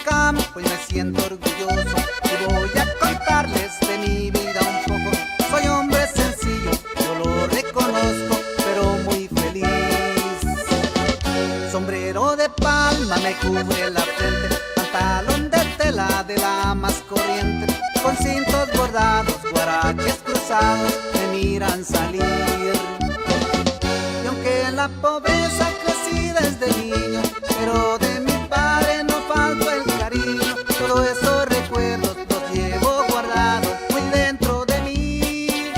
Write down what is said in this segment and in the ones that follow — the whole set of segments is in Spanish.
campo y me siento orgulloso. Y voy a contarles de mi vida un poco. Soy hombre sencillo, yo lo reconozco, pero muy feliz. Sombrero de palma me cubre la frente, pantalón de tela de la más corriente, con cintos bordados, guaraches cruzados me miran salir. Y aunque en la pobreza crecí desde niño, pero de mi padre no faltó el cariño. Todos esos recuerdos los llevo guardados muy dentro de mí.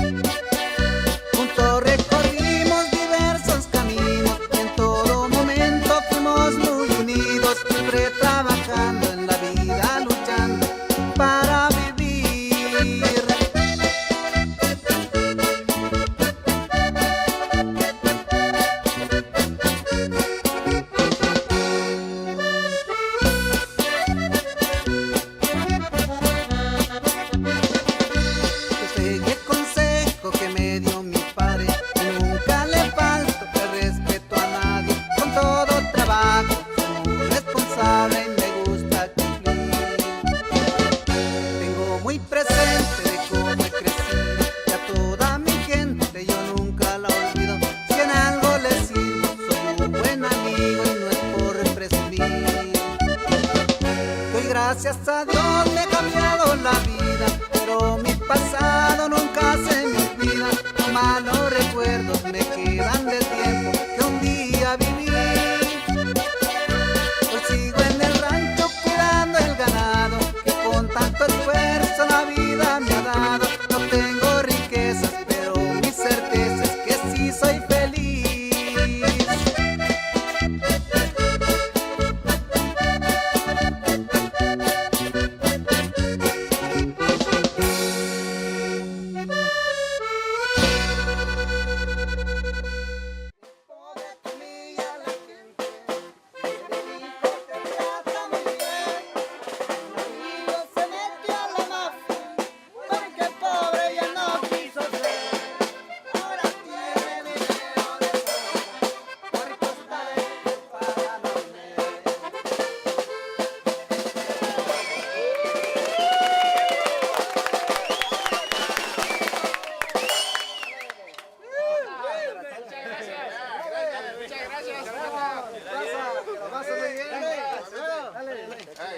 Juntos recorrimos diversos caminos y en todo momento fuimos muy unidos, siempre trabajando en la vida, luchando para vivir. Muy presente de cómo he crecido y a toda mi gente yo nunca la olvido. Si en algo les sirvo, soy un buen amigo y no es por presumir. Doy gracias a Dios, me ha cambiado la vida, pero mi pasado nunca se me olvida. Los malos recuerdos me quedan del tiempo que un día viví. Hoy sigo en el rancho cuidando el ganado, que con tanto esfuerzo la vida me ha dado. No tengo riquezas, pero mi certeza es que sí soy feliz.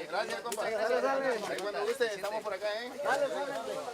Gracias, compa. Ahí cuando guste, estamos por acá, ¿eh? Dale.